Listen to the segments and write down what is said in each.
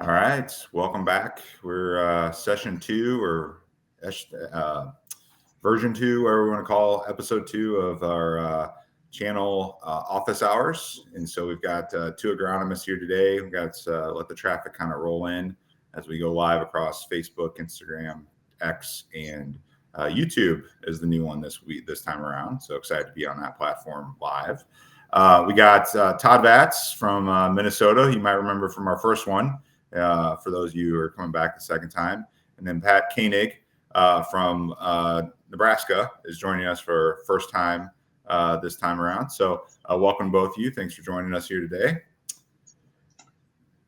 All right, welcome back. We're session two or uh, version two, whatever we want to call episode two of our channel office hours. And so we've got two agronomists here today. We've got let the traffic kind of roll in as we go live across Facebook, Instagram, X, and YouTube is the new one this time around. So excited to be on that platform live. We got Todd Vagts from Minnesota. You might remember from our first one. For those of you who are coming back the second time. And then Pat Koenig from Nebraska is joining us for first time this time around. So welcome both of you. Thanks for joining us here today.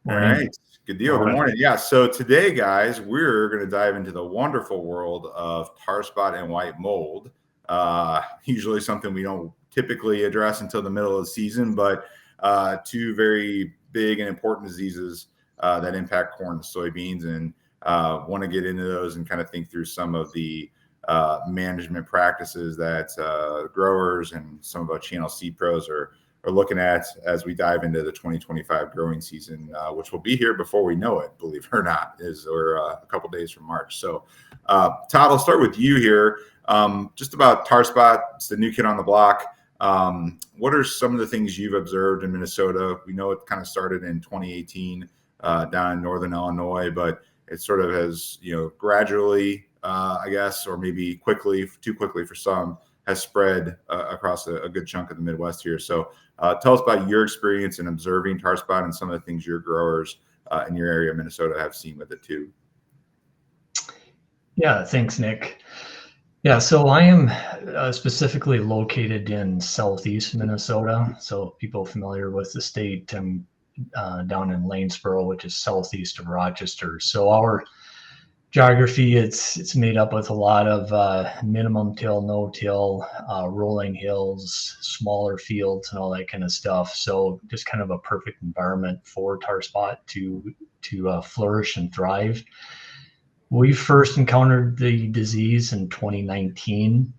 Morning. All right. Good deal. Good morning. Yeah. So today, guys, we're going to dive into the wonderful world of tar spot and white mold. Usually something we don't typically address until the middle of the season, but two very big and important diseases that impact corn and soybeans, and want to get into those and kind of think through some of the management practices that growers and some of our channel seed pros are looking at as we dive into the 2025 growing season, which will be here before we know it, believe it or not, we're a couple days from March. So Todd, I'll start with you here. Just about tar spot, it's the new kid on the block. What are some of the things you've observed in Minnesota? We know it kind of started in 2018 down in northern Illinois, but it sort of has, gradually, I guess, or maybe too quickly for some, has spread across a good chunk of the Midwest here. So tell us about your experience in observing tar spot and some of the things your growers in your area of Minnesota have seen with it too. Yeah, thanks, Nick. Yeah, so I am specifically located in southeast Minnesota. So people familiar with the state, I'm down in Lanesboro, which is southeast of Rochester. So our geography, it's made up with a lot of minimum till, no till, rolling hills, smaller fields, and all that kind of stuff. So just kind of a perfect environment for tar spot to flourish and thrive. We first encountered the disease in 2019.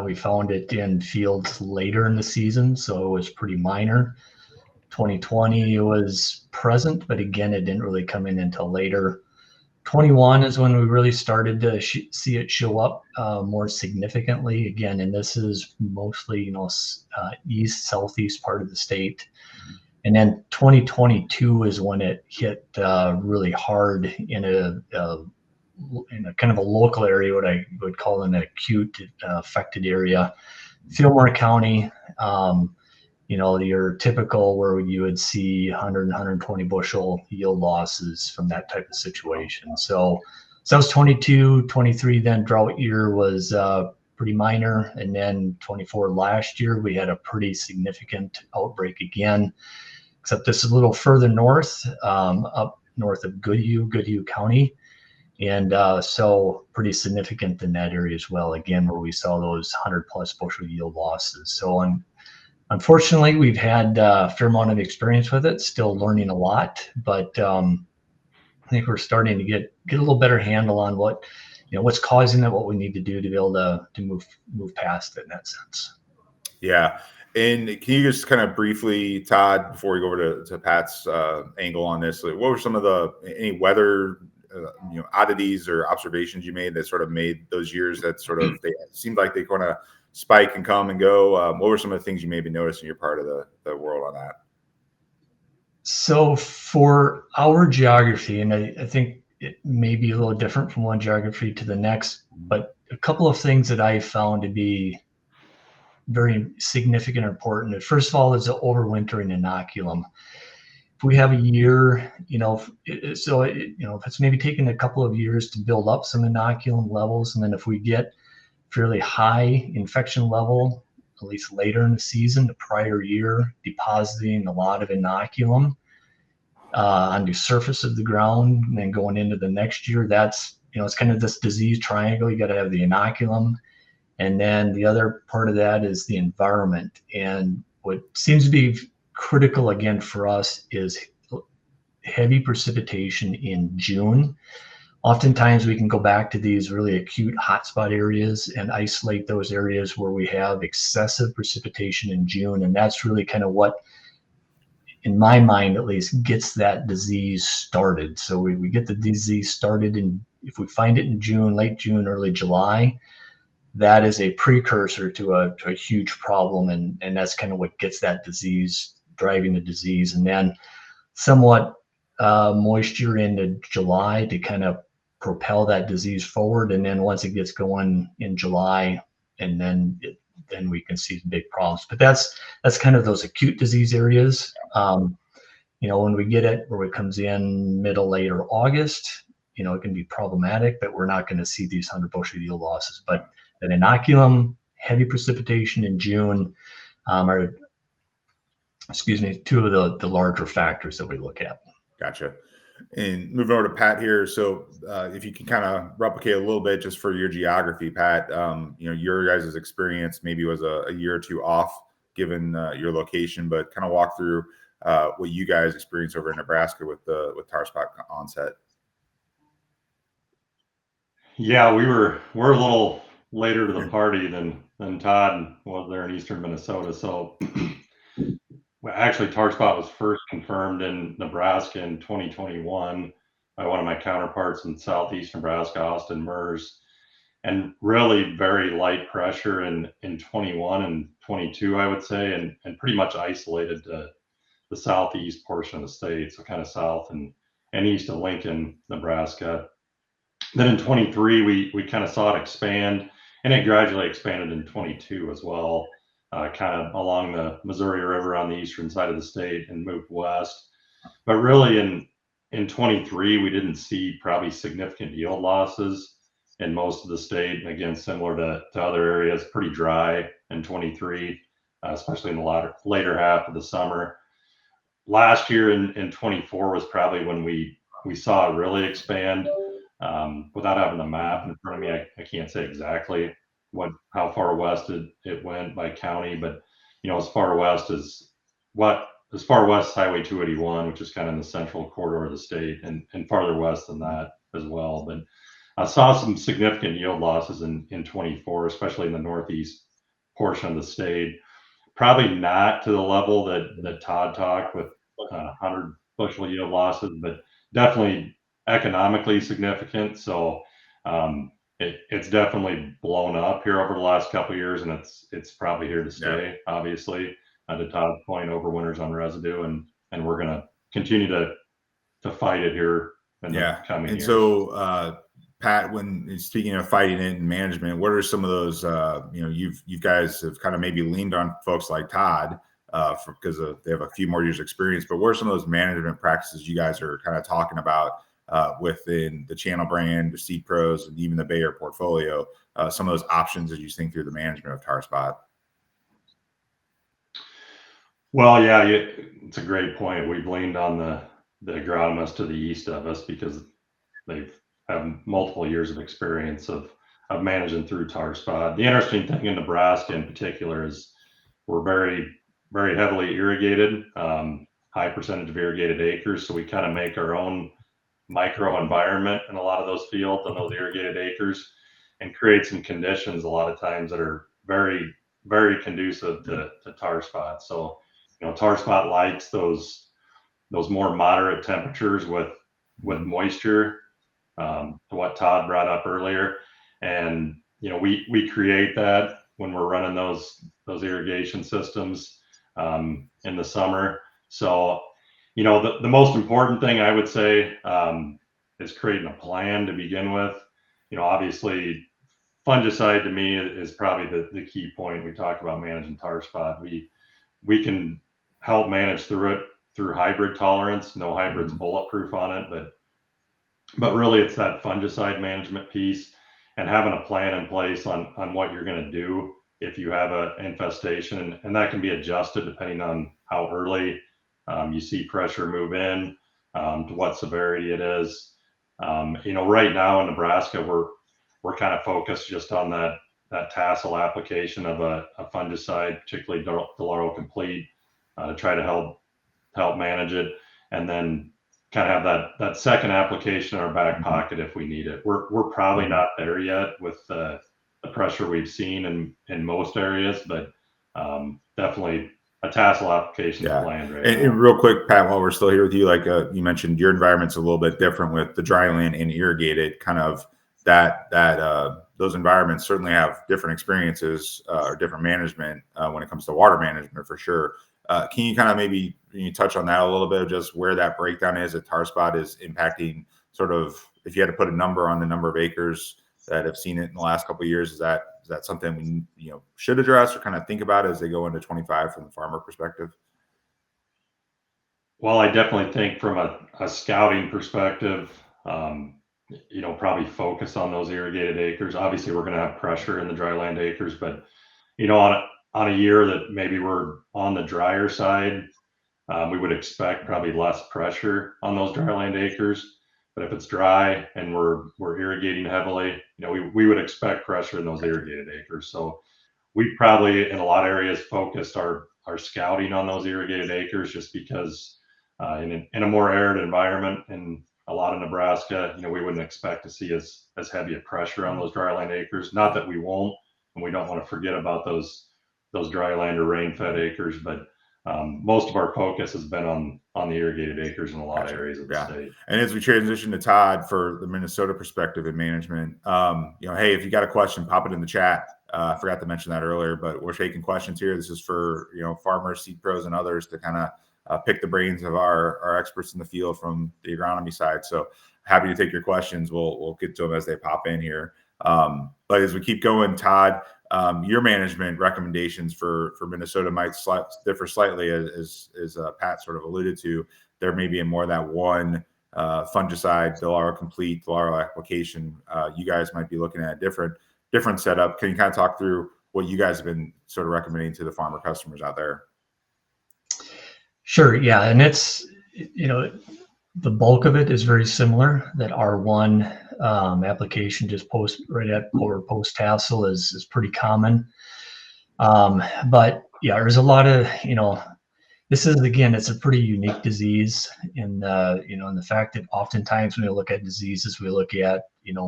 We found it in fields later in the season, so it was pretty minor. 2020 it was present, but again, it didn't really come in until later. 21 is when we really started to see it show up more significantly again, and this is mostly east southeast part of the state. And then 2022 is when it hit really hard in a kind of a local area, what I would call an acute affected area, Fillmore County. Your typical where you would see 100, 120 bushel yield losses from that type of situation. So that was 22, 23, then drought year was pretty minor. And then 24 last year, we had a pretty significant outbreak again, except this is a little further north, up north of Goodhue County. And so pretty significant in that area as well, again, where we saw those 100 plus bushel yield losses. So unfortunately, we've had a fair amount of experience with it, still learning a lot, but I think we're starting to get a little better handle on what's causing it, what we need to do to be able to move past it in that sense. Yeah. And can you just kind of briefly, Todd, before we go over to Pat's angle on this, what were some of any weather oddities or observations you made that sort of made those years that sort of they seemed like they kind of spike and come and go? What were some of the things you maybe noticed in your part of the world on that? So for our geography, and I think it may be a little different from one geography to the next, but a couple of things that I found to be very significant and important. First of all, is the overwintering inoculum. If we have a year, if it's maybe taken a couple of years to build up some inoculum levels, and then if we get fairly high infection level, at least later in the season, the prior year, depositing a lot of inoculum on the surface of the ground, and then going into the next year, that's, it's kind of this disease triangle. You got to have the inoculum. And then the other part of that is the environment. And what seems to be critical again for us is heavy precipitation in June. Oftentimes we can go back to these really acute hotspot areas and isolate those areas where we have excessive precipitation in June. And that's really kind of what in my mind at least, gets that disease started. So we get the disease started, and if we find it in June, late June, early July, that is a precursor to a huge problem, and that's kind of what gets that disease, driving the disease. And then somewhat moisture into July to kind of propel that disease forward. And then once it gets going in July, and then we can see big problems. But that's kind of those acute disease areas. When we get it where it comes in middle, late, or August, it can be problematic, but we're not going to see these 100 bushel yield losses. But an inoculum, heavy precipitation in June are, two of the larger factors that we look at. Gotcha. And moving over to Pat here. So if you can kind of replicate a little bit just for your geography, Pat, your guys' experience maybe was a year or two off given your location, but kind of walk through what you guys experienced over in Nebraska with tar spot onset. Yeah, we're a little later to the party than Todd was there in eastern Minnesota. So actually, tar spot was first confirmed in Nebraska in 2021 by one of my counterparts in southeast Nebraska, Austin Mers, and really very light pressure in 21 and 22, I would say, and pretty much isolated to the southeast portion of the state, so kind of south and east of Lincoln, Nebraska. Then in 23, we kind of saw it expand, and it gradually expanded in 22 as well, kind of along the Missouri River on the eastern side of the state and moved west. But really in 23, we didn't see probably significant yield losses in most of the state. And again, similar to other areas, pretty dry in 23, especially in the later half of the summer. Last year in 24 was probably when we saw it really expand. Without having a map in front of me, I can't say exactly how far west it went by county, but as far west as Highway 281, which is kind of in the central corridor of the state, and farther west than that as well. But I saw some significant yield losses in 24, especially in the northeast portion of the state. Probably not to the level that Todd talked with 100 bushel yield losses, but definitely economically significant. So it's definitely blown up here over the last couple of years, and it's probably here to stay. Yeah. Obviously, to Todd's point, overwinters on residue, and we're going to continue to fight it here in the coming years. So Pat, when speaking of fighting it and management, what are some of those you guys have kind of maybe leaned on folks like Todd because they have a few more years experience, but what are some of those management practices you guys are kind of talking about within the Channel brand, the Seed Pros, and even the Bayer portfolio, some of those options as you think through the management of tar spot? Well, yeah, it's a great point. We've leaned on the agronomists to the east of us because they've have multiple years of experience of managing through tar spot. The interesting thing in Nebraska in particular is we're very, very heavily irrigated, high percentage of irrigated acres. So we kind of make our own microenvironment in a lot of those fields and those irrigated acres, and create some conditions a lot of times that are very, very conducive to tar spot. So, tar spot likes those more moderate temperatures with moisture, to what Todd brought up earlier. And, we create that when we're running those irrigation systems in the summer. So, the most important thing I would say is creating a plan to begin with. Obviously, fungicide to me is probably the key point. We talk about managing tar spot. We can help manage through it through hybrid tolerance. No hybrid's bulletproof on it, but really it's that fungicide management piece and having a plan in place on what you're going to do if you have an infestation, and that can be adjusted depending on how early you see pressure move in, to what severity it is. Right now in Nebraska, we're kind of focused just on that tassel application of a fungicide, particularly Delaro Complete, to try to help manage it, and then kind of have that second application in our back pocket if we need it. We're probably not there yet with the pressure we've seen in most areas, but definitely a tassel application Yeah. to land right And now. real quick, Pat, while we're still here with you, like you mentioned, your environment's a little bit different with the dry land and irrigated. Kind of that those environments certainly have different experiences or different management when it comes to water management for sure. Can you kind of maybe touch on that a little bit of just where that breakdown is at tar spot is impacting sort of, if you had to put a number on the number of acres that have seen it in the last couple of years, is that something we should address or kind of think about as they go into 25 from the farmer perspective? Well, I definitely think from a scouting perspective, probably focus on those irrigated acres. Obviously, we're going to have pressure in the dry land acres, but on a year that maybe we're on the drier side, we would expect probably less pressure on those dry land acres. But if it's dry and we're irrigating heavily, we would expect pressure in those irrigated acres. So we probably in a lot of areas focused our scouting on those irrigated acres just because in a more arid environment in a lot of Nebraska, we wouldn't expect to see as heavy a pressure on those dry land acres. Not that we won't, and we don't want to forget about those dry land or rain fed acres, but most of our focus has been on the irrigated acres in a lot of areas of the state. And as we transition to Todd for the Minnesota perspective in management, hey, if you got a question, pop it in the chat. I forgot to mention that earlier, but we're taking questions here. This is for farmers, seed pros, and others to kind of pick the brains of our experts in the field from the agronomy side. So happy to take your questions. We'll get to them as they pop in here. But as we keep going, Todd, your management recommendations for Minnesota might differ slightly, as Pat sort of alluded to. There may be more of that one fungicide, Delaro Complete, Delaro application. You guys might be looking at a different setup. Can you kind of talk through what you guys have been sort of recommending to the farmer customers out there? Sure. Yeah. And it's, the bulk of it is very similar. That R1 application just post tassel is pretty common. But yeah, there's a lot of, this is, again, it's a pretty unique disease in the fact that oftentimes when we look at diseases, we look at,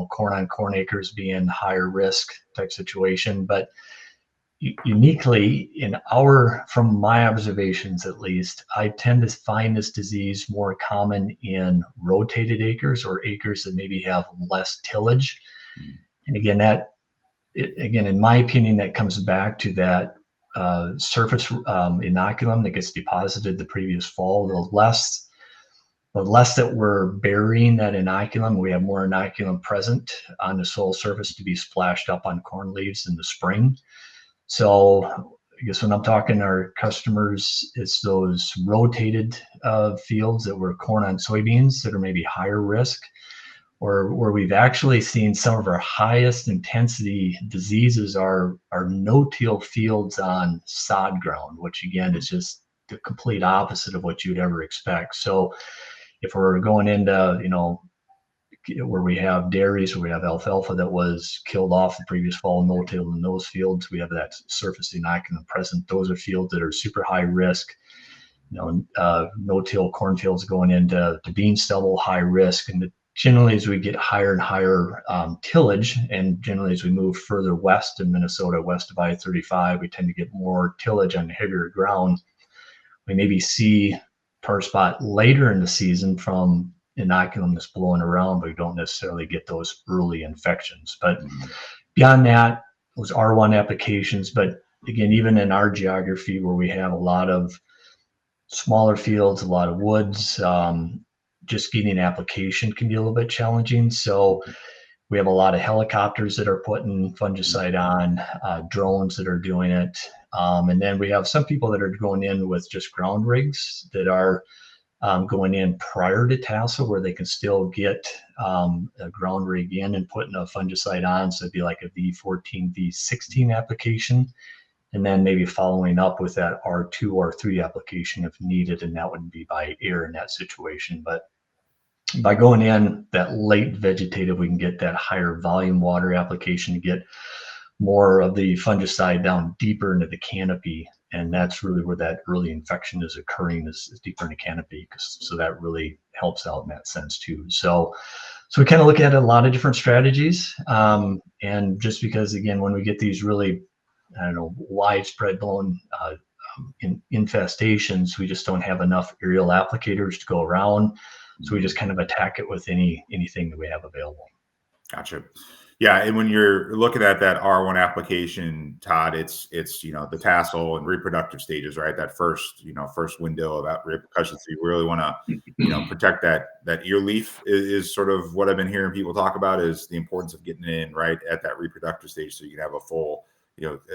corn on corn acres being higher risk type situation. But uniquely from my observations, at least, I tend to find this disease more common in rotated acres or acres that maybe have less tillage. And again, in my opinion, that comes back to that surface inoculum that gets deposited the previous fall. The less that we're burying that inoculum, we have more inoculum present on the soil surface to be splashed up on corn leaves in the spring. So I guess when I'm talking to our customers, it's those rotated fields that were corn on soybeans that are maybe higher risk, or where we've actually seen some of our highest intensity diseases are no-till fields on sod ground, which again is just the complete opposite of what you'd ever expect. So if we're going into, where we have dairies, where we have alfalfa that was killed off the previous fall, no-till in those fields, we have that surface inoculum present. Those are fields that are super high risk. No-till cornfields going into bean stubble, high risk. And generally, as we get higher and higher tillage, and generally as we move further west in Minnesota, west of I-35, we tend to get more tillage on heavier ground. We maybe see tar spot later in the season from inoculum that's blowing around, but we don't necessarily get those early infections. But beyond that, those R1 applications. But again, even in our geography where we have a lot of smaller fields, a lot of woods, just getting application can be a little bit challenging. So we have a lot of helicopters that are putting fungicide on, drones that are doing it. And then we have some people that are going in with just ground rigs that are going in prior to tassel, where they can still get a ground rig in and putting a fungicide on. So it'd be like a V14, V16 application, and then maybe following up with that R2 or R3 application if needed, and that would be by air in that situation. But by going in that late vegetative, we can get that higher volume water application to get more of the fungicide down deeper into the canopy. And that's really where that early infection is occurring, is deeper in the canopy. So that really helps out in that sense too. So we kind of look at a lot of different strategies. And just because, again, when we get these really, widespread blown infestations, we just don't have enough aerial applicators to go around. So we just kind of attack it with anything that we have available. Gotcha. Yeah, and when you're looking at that R1 application, Todd, it's the tassel and reproductive stages, right? That first window of repercussion. So you really want to protect that ear leaf is sort of what I've been hearing people talk about, is the importance of getting it in right at that reproductive stage, so you can have a full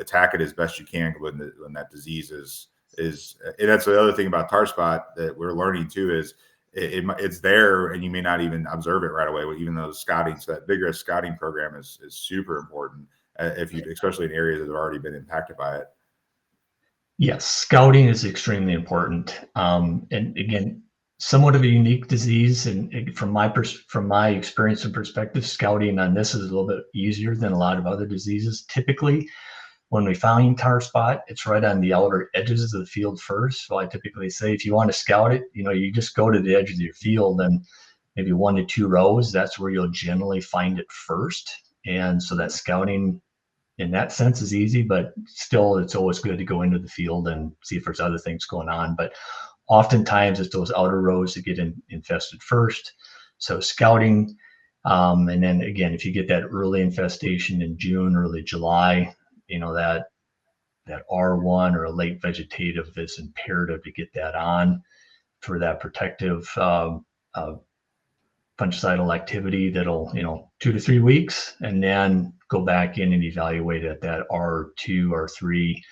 attack it as best you can when that disease is. And that's the other thing about tar spot that we're learning too, is it's there and you may not even observe it right away, even though scouting, so that vigorous scouting program is super important especially in areas that have already been impacted by it. Yes, scouting is extremely important. And again, somewhat of a unique disease, and from my experience and perspective, scouting on this is a little bit easier than a lot of other diseases. Typically, when we find tar spot, it's right on the outer edges of the field first. So I typically say, if you want to scout it, you just go to the edge of your field and maybe 1 to 2 rows. That's where you'll generally find it first. And so that scouting in that sense is easy, but still it's always good to go into the field and see if there's other things going on. But oftentimes it's those outer rows that get infested first. So scouting, and then again, if you get that early infestation in June, early July, that R1 or a late vegetative is imperative to get that on for that protective fungicidal activity that'll 2 to 3 weeks, and then go back in and evaluate at that R2 or 3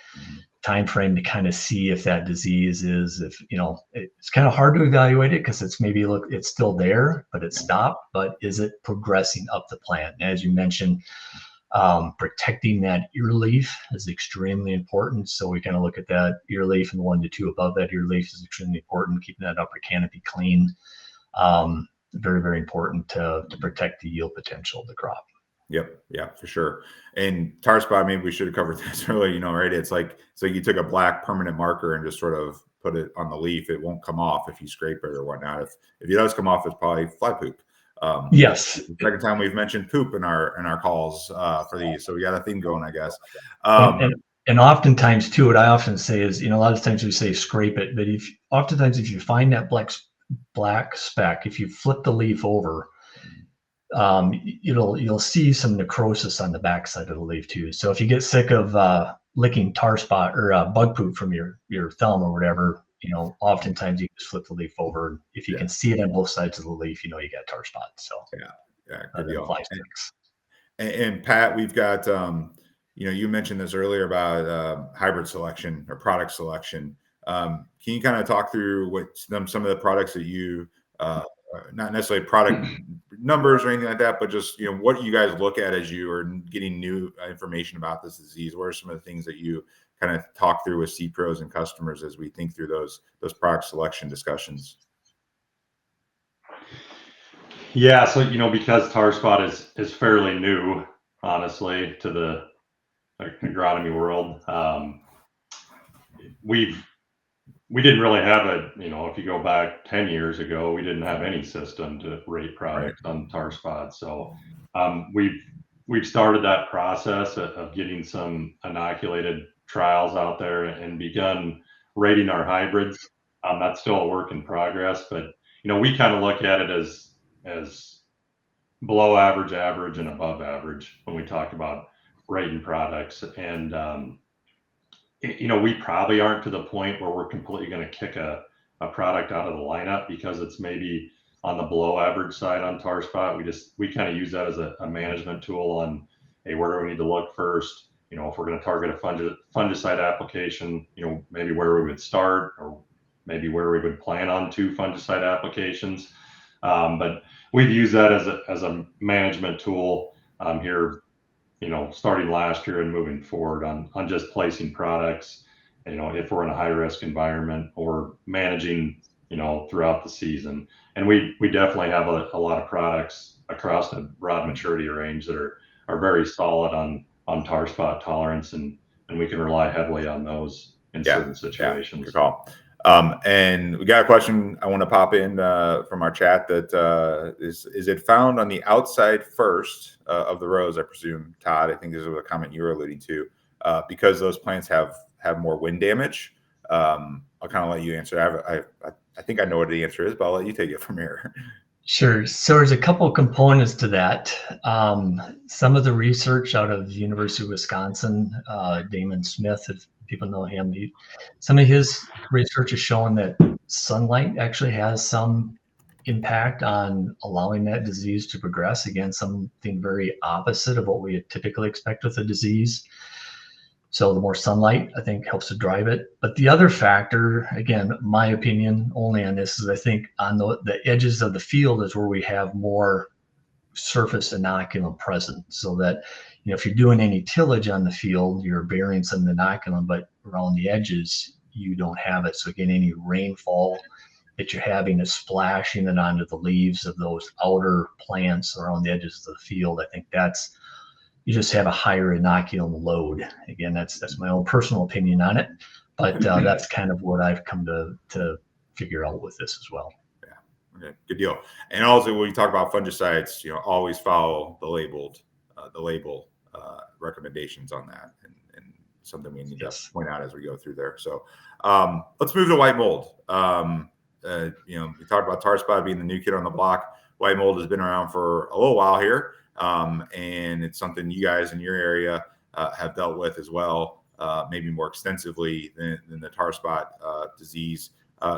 time frame to kind of see if that disease it's kind of hard to evaluate it because it's still there, but it's stopped. But is it progressing up the plant? And as you mentioned, protecting that ear leaf is extremely important. So we kind of look at that ear leaf, and the 1 to 2 above that ear leaf is extremely important. Keeping that upper canopy clean, very, very important to protect the yield potential of the crop. Yep. Yeah, for sure. And tar spot, maybe we should have covered this earlier, right? It's like you took a black permanent marker and just sort of put it on the leaf. It won't come off if you scrape it or whatnot. If it does come off, it's probably fly poop. Yes. The second time we've mentioned poop in our calls for these. So we got a thing going, I guess. And oftentimes too, what I often say is, a lot of times we say scrape it, but oftentimes if you find that black speck, if you flip the leaf over, you'll see some necrosis on the backside of the leaf too. So if you get sick of licking tar spot or bug poop from your thumb or whatever, oftentimes you just flip the leaf over. If you can see it on both sides of the leaf, you got tar spot. So yeah, good deal. Fly sticks. And Pat, we've got you mentioned this earlier about hybrid selection or product selection. Can you kind of talk through what some of the products that you not necessarily product numbers or anything like that, but just what you guys look at as you are getting new information about this disease? What are some of the things that you kind of talk through with seed pros and customers as we think through those product selection discussions? Yeah, so because tar spot is fairly new, honestly, to the agronomy world, we didn't really have if you go back 10 years ago, we didn't have any system to rate products on tar spot. So we've started that process of getting some inoculated trials out there and begun rating our hybrids. That's still a work in progress, but we kind of look at it as below average, average, and above average when we talk about rating products. And we probably aren't to the point where we're completely going to kick a product out of the lineup because it's maybe on the below average side on tar spot. We kind of use that as a management tool on, hey, where do we need to look first? If we're going to target a fungicide application, maybe where we would start, or maybe where we would plan on 2 fungicide applications. But we've used that as a management tool here, starting last year and moving forward on just placing products, if we're in a high risk environment or managing, throughout the season. And we definitely have a lot of products across the broad maturity range that are very solid on tar spot tolerance, and we can rely heavily on those in certain situations. Yeah, good call. And we got a question I want to pop in from our chat that is it found on the outside first of the rows, I presume, Todd? I think this is a comment you were alluding to, because those plants have more wind damage. I'll kind of let you answer. I think I know what the answer is, but I'll let you take it from here. Sure. So there's a couple of components to that. Some of the research out of the University of Wisconsin, Damon Smith, if people know him, some of his research has shown that sunlight actually has some impact on allowing that disease to progress. Again, something very opposite of what we typically expect with a disease. So the more sunlight, I think, helps to drive it. But the other factor, again, my opinion only on this, is I think on the edges of the field is where we have more surface inoculum present. So that, if you're doing any tillage on the field, you're burying some inoculum, but around the edges, you don't have it. So again, any rainfall that you're having is splashing it onto the leaves of those outer plants around the edges of the field. I think you just have a higher inoculum load. Again, that's my own personal opinion on it, but that's kind of what I've come to figure out with this as well. Yeah, okay, good deal. And also, when you talk about fungicides, always follow the label recommendations on that, and something we need to point out as we go through there. So let's move to white mold. We talked about tar spot being the new kid on the block. White mold has been around for a little while here. And it's something you guys in your area have dealt with as well, maybe more extensively than the tar spot disease.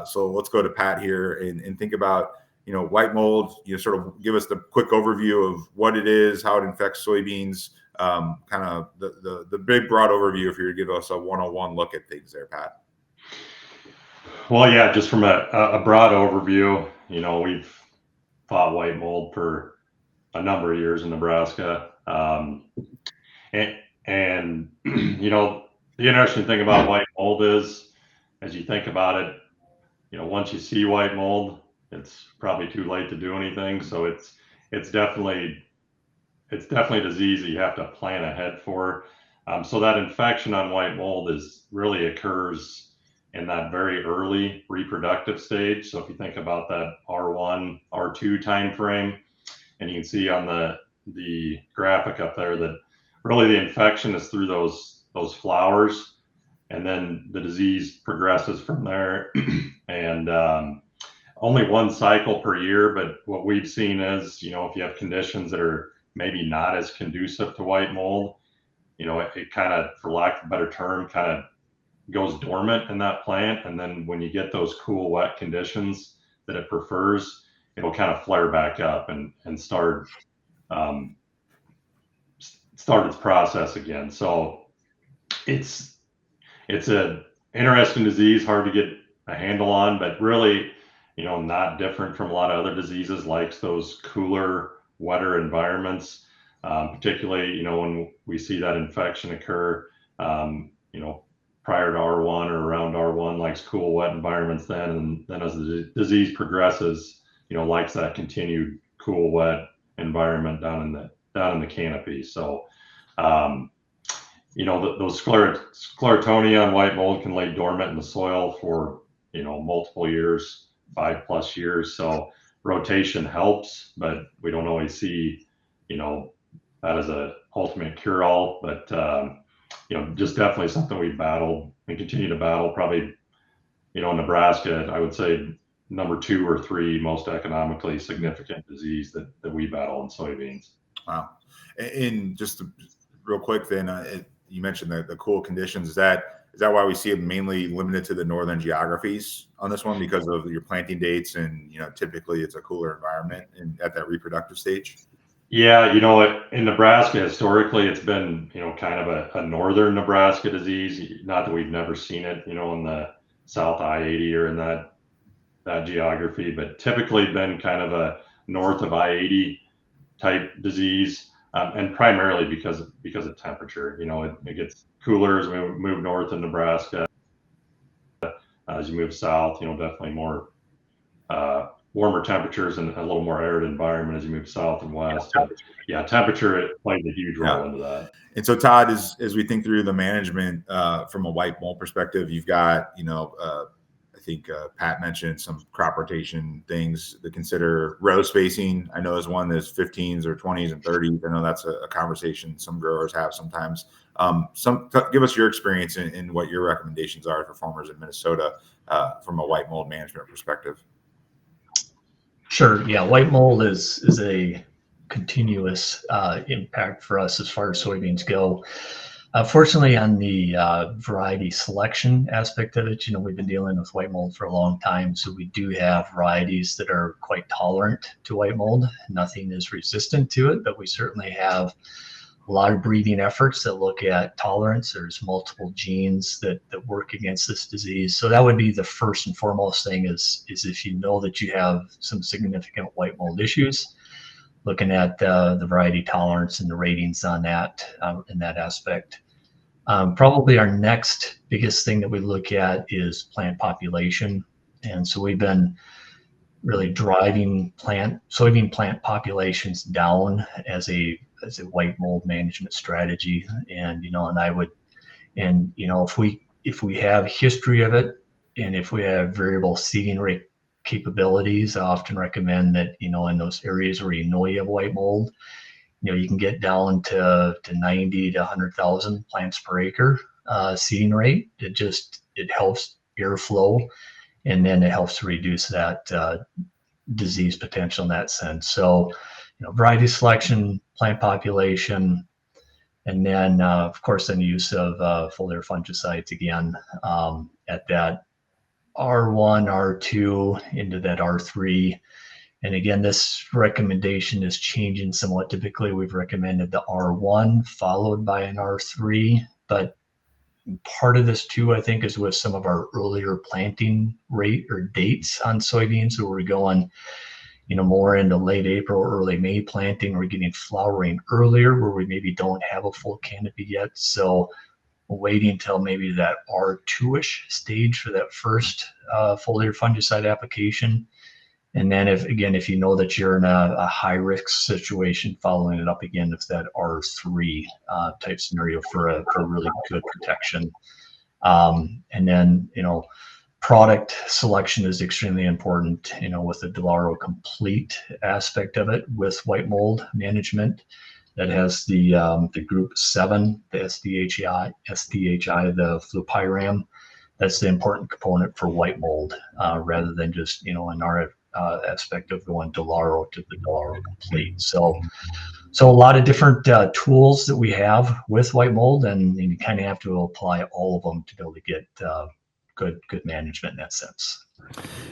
So let's go to Pat here and think about, white mold. Sort of give us the quick overview of what it is, how it infects soybeans, kind of the big broad overview. If you were to give us a 101 look at things there, Pat. Well, yeah, just from a broad overview, we've fought white mold for a number of years in Nebraska. And the interesting thing about white mold is, as you think about it, once you see white mold, it's probably too late to do anything. So it's definitely a disease that you have to plan ahead for. So that infection on white mold really occurs in that very early reproductive stage. So if you think about that R1, R2 timeframe, and you can see on the graphic up there that really the infection is through those flowers, and then the disease progresses from there. And only one cycle per year, but what we've seen is, if you have conditions that are maybe not as conducive to white mold, it kind of, for lack of a better term, kind of goes dormant in that plant. And then when you get those cool, wet conditions that it prefers, it'll kind of flare back up and start its process again. So it's an interesting disease, hard to get a handle on, but really, not different from a lot of other diseases, likes those cooler, wetter environments, particularly, when we see that infection occur, prior to R1 or around R1, likes cool, wet environments then. And then as the disease progresses, likes that continued cool, wet environment down in the canopy. So, those sclerotonia and white mold can lay dormant in the soil for, multiple years, 5+ years. So rotation helps, but we don't always see, that as a ultimate cure-all. But, just definitely something we've battled and continue to battle. Probably, in Nebraska, I would say number 2 or 3 most economically significant disease that we battle in soybeans. Wow. And just real quick then, you mentioned the cool conditions. Is that why we see it mainly limited to the northern geographies on this one, because of your planting dates and, typically it's a cooler environment at that reproductive stage? Yeah, in Nebraska, historically, it's been, kind of a northern Nebraska disease. Not that we've never seen it, in the South I-80 or in that geography, but typically been kind of a north of I-80 type disease, and primarily because of temperature. It gets cooler as we move north in Nebraska. As you move south, definitely more warmer temperatures and a little more arid environment as you move south and west. But yeah, temperature plays a huge role into that. And so, Todd, as we think through the management from a white mold perspective, you've got, I think Pat mentioned some crop rotation things to consider. Row spacing, I know, is one that's 15s or 20s and 30s. I know that's a conversation some growers have sometimes. Give us your experience in what your recommendations are for farmers in Minnesota from a white mold management perspective. Sure. Yeah, white mold is a continuous impact for us as far as soybeans go. Fortunately, on the variety selection aspect of it, we've been dealing with white mold for a long time, so we do have varieties that are quite tolerant to white mold. Nothing is resistant to it, but we certainly have a lot of breeding efforts that look at tolerance. There's multiple genes that work against this disease. So that would be the first and foremost thing is if you know that you have some significant white mold issues, looking at the variety tolerance and the ratings on that in that aspect. Probably our next biggest thing that we look at is plant population. And so we've been really driving soybean plant populations down as a white mold management strategy. And if we have history of it, and if we have variable seeding rate capabilities, I often recommend that in those areas where you have white mold, you can get down to 90 to 100,000 plants per acre seeding rate. It helps airflow, and then it helps to reduce that disease potential in that sense. So, variety selection, plant population, and then of course then use of foliar fungicides again at that R1, R2 into that R3. And again, this recommendation is changing somewhat. Typically, we've recommended the R1 followed by an R3, but part of this too, I think, is with some of our earlier planting rate or dates on soybeans, where we're going, more into late April, early May planting. We're getting flowering earlier where we maybe don't have a full canopy yet. So waiting until maybe that R2-ish stage for that first foliar fungicide application. And then if you know that you're in a high risk situation, following it up again with that R3 type scenario for really good protection. And then, product selection is extremely important, with the Delaro Complete aspect of it with white mold management that has the group 7, the SDHI, the flupiram. That's the important component for white mold, rather than just, in our aspect of going Delaro to the Delaro Complete. So a lot of different tools that we have with white mold, and you kind of have to apply all of them to be able to get good management in that sense.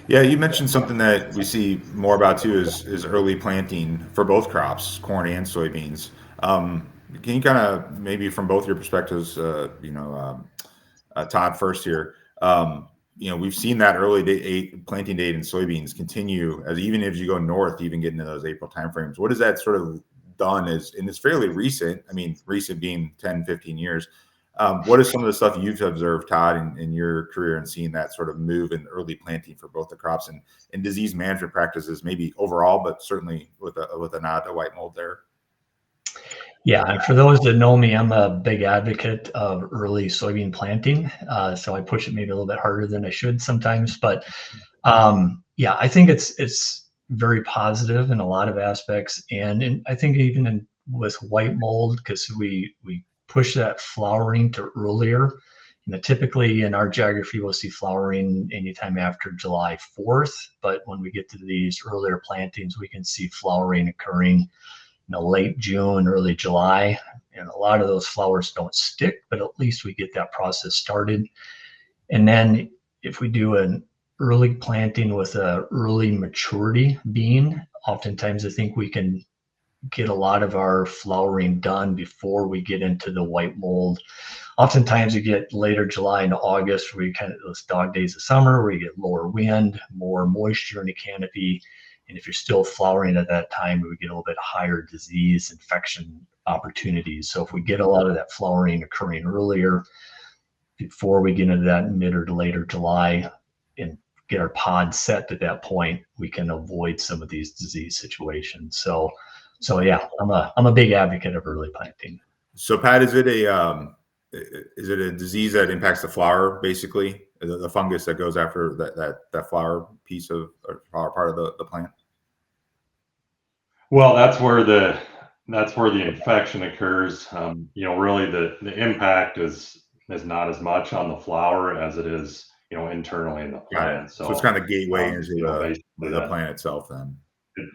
Yeah, you mentioned something that we see more about too is early planting for both crops, corn and soybeans. Can you kind of maybe from both your perspectives, Todd first here, we've seen that early planting date in soybeans continue even as you go north, even getting into those April timeframes. What has that sort of done and it's fairly recent, recent being 10, 15 years. What is some of the stuff you've observed, Todd, in your career and seeing that sort of move in early planting for both the crops and disease management practices, maybe overall, but certainly with a nod to white mold there? Yeah, and for those that know me, I'm a big advocate of early soybean planting. So I push it maybe a little bit harder than I should sometimes, but I think it's very positive in a lot of aspects, and I think even with white mold, because we push that flowering to earlier. Typically in our geography, we'll see flowering anytime after July 4th, but when we get to these earlier plantings, we can see flowering occurring late June, early July, and a lot of those flowers don't stick, but at least we get that process started. And then if we do an early planting with a early maturity bean, oftentimes I think we can get a lot of our flowering done before we get into the white mold. Oftentimes you get later July into August, where you kind of those dog days of summer, where you get lower wind, more moisture in the canopy. And if you're still flowering at that time, we get a little bit higher disease infection opportunities. So if we get a lot of that flowering occurring earlier, before we get into that mid or later July and get our pod set at that point, we can avoid some of these disease situations. So yeah, I'm a big advocate of early planting. So Pat, is it a disease that impacts the flower basically the fungus that goes after that flower piece of or flower part of the plant? Well, that's where the infection occurs. Really the impact is not as much on the flower as it is, internally in the plant. So it's kind of gateway into basically the plant itself then.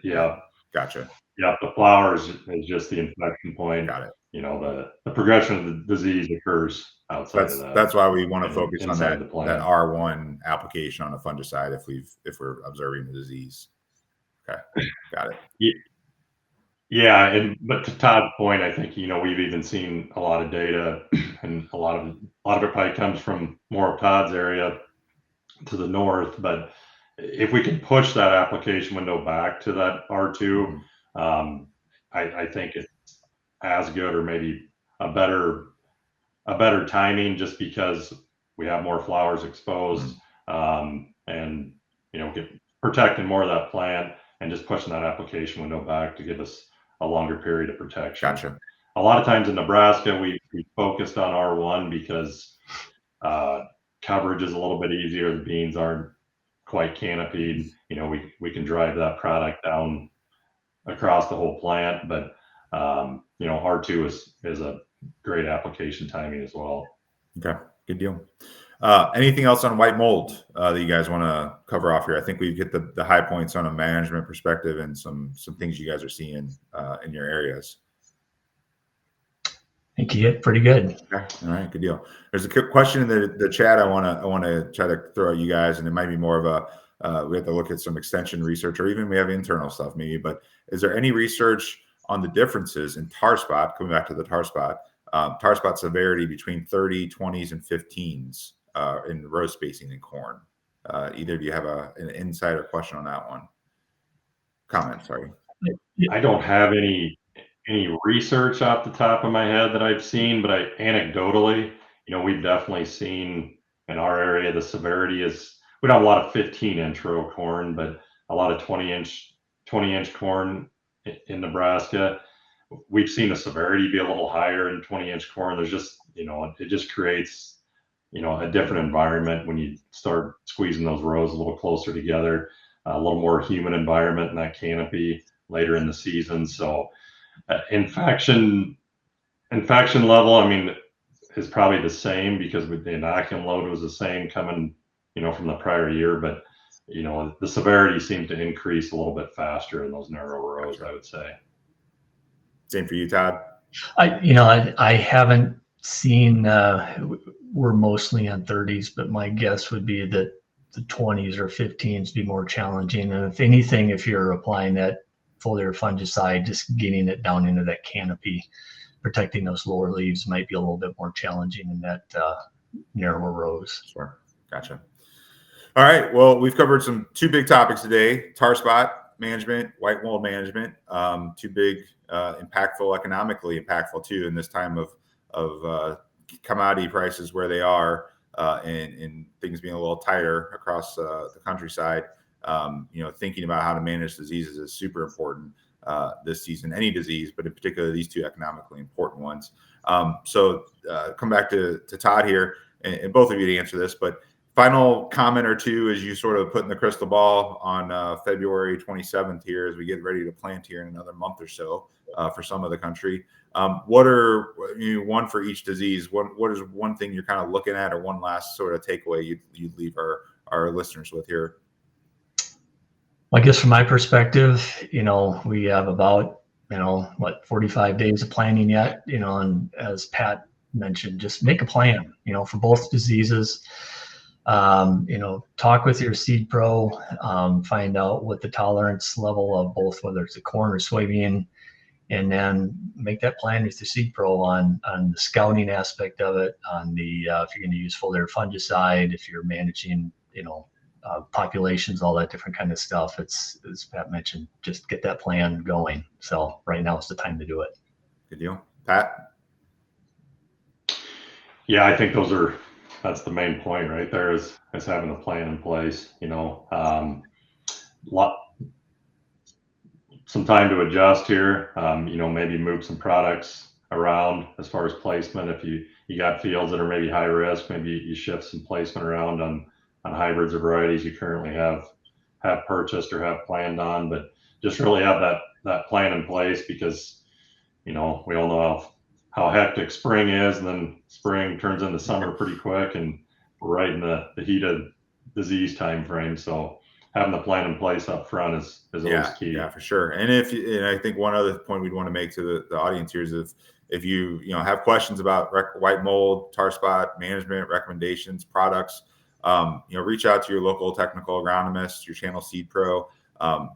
Yeah. Gotcha. Yeah. The flower is just the infection point. Got it. The progression of the disease occurs outside of that. That's why we want to focus on that R1 application on a fungicide if we're observing the disease. Okay. Got it. Yeah, but to Todd's point, I think we've even seen a lot of data, and a lot of it probably comes from more of Todd's area to the north. But if we can push that application window back to that R2, I think it's as good or maybe a better timing, just because we have more flowers exposed, and protecting more of that plant, and just pushing that application window back to give us a longer period of protection. Gotcha. A lot of times in Nebraska, we focused on R1 because coverage is a little bit easier. The beans aren't quite canopied. We can drive that product down across the whole plant, but R2 is a great application timing as well. Okay, good deal. Anything else on white mold that you guys want to cover off here? I think we get the high points on a management perspective and some things you guys are seeing in your areas. I think you hit pretty good. Okay. All right, good deal. There's a question in the chat. I want to try to throw at you guys, and it might be more of a we have to look at some extension research, or even we have internal stuff maybe. But is there any research on the differences in tar spot? Coming back to the tar spot severity between 30, 20s, and 15s in row spacing in corn? Either of you have an insight or question on that one? Comment, sorry. I don't have any research off the top of my head that I've seen, but anecdotally, we've definitely seen in our area the severity is, we don't have a lot of 15-inch row corn, but a lot of 20-inch corn in Nebraska. We've seen the severity be a little higher in 20-inch corn. There's just, it just creates, a different environment when you start squeezing those rows a little closer together, a little more humid environment in that canopy later in the season. So infection level, I mean, is probably the same, because with the inoculum load was the same coming, from the prior year, but the severity seems to increase a little bit faster in those narrow rows, I would say. Same for you, Todd? I haven't seen, we're mostly on 30s, but my guess would be that the 20s or 15s be more challenging. And if anything, if you're applying that foliar fungicide, just getting it down into that canopy, protecting those lower leaves might be a little bit more challenging in that narrower rows. Sure. Gotcha. All right. Well, we've covered two big topics today: tar spot management, white mold management. Two big, impactful, economically impactful too, in this time of commodity prices where they are, and things being a little tighter across the countryside. Thinking about how to manage diseases is super important this season. Any disease, but in particular these two economically important ones. So come back to Todd here, and both of you to answer this, but final comment or two as you sort of put in the crystal ball on February 27th here, as we get ready to plant here in another month or so for some of the country. What are one for each disease? What is one thing you're kind of looking at, or one last sort of takeaway you'd leave our listeners with here? I guess from my perspective, we have about, 45 days of planning yet, and as Pat mentioned, just make a plan, for both diseases. Talk with your seed pro, find out what the tolerance level of both, whether it's a corn or soybean, and then make that plan with the seed pro on the scouting aspect of it, on the if you're going to use foliar fungicide, if you're managing, populations, all that different kind of stuff. It's, as Pat mentioned, just get that plan going. So right now is the time to do it. Good deal. Pat? Yeah, I think that's the main point right there, is having a plan in place. Some time to adjust here, maybe move some products around as far as placement if you got fields that are maybe high risk, maybe you shift some placement around on hybrids or varieties you currently have purchased or have planned on, but just really have that plan in place, because we all know how hectic spring is, and then spring turns into summer pretty quick, and we're right in the heat of disease time frame. So having the plan in place up front is always key. Yeah, for sure. And I think one other point we'd want to make to the audience here is if you have questions about white mold, tar spot management, recommendations, products, reach out to your local technical agronomist, your channel seed pro.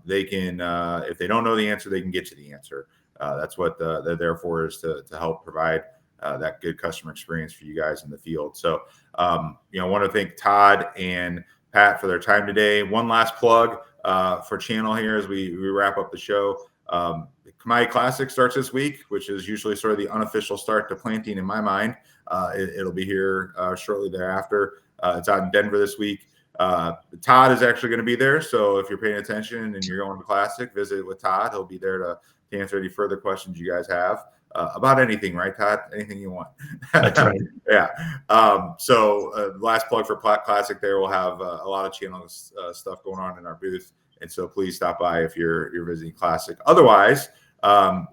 They can, if they don't know the answer, they can get you the answer. That's what they're there for, is to help provide that good customer experience for you guys in the field. So, I want to thank Todd and Pat for their time today. One last plug for channel here as we wrap up the show. The Commodity Classic starts this week, which is usually sort of the unofficial start to planting in my mind. It'll be here shortly thereafter. It's out in Denver this week. Todd is actually going to be there, so if you're paying attention and you're going to Classic, visit with Todd. He'll be there to answer any further questions you guys have about anything, right, Todd? Anything you want. That's right. Yeah. So last plug for Classic there. We'll have a lot of channel stuff going on in our booth. And so please stop by if you're visiting Classic. Otherwise, we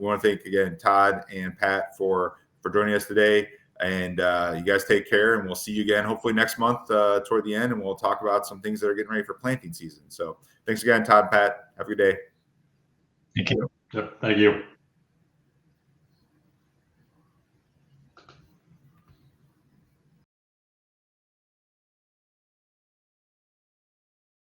want to thank again Todd and Pat for joining us today. And you guys take care, and we'll see you again hopefully next month toward the end, and we'll talk about some things that are getting ready for planting season. So thanks again, Todd and Pat. Have a good day. Thank you. Yep. Thank you.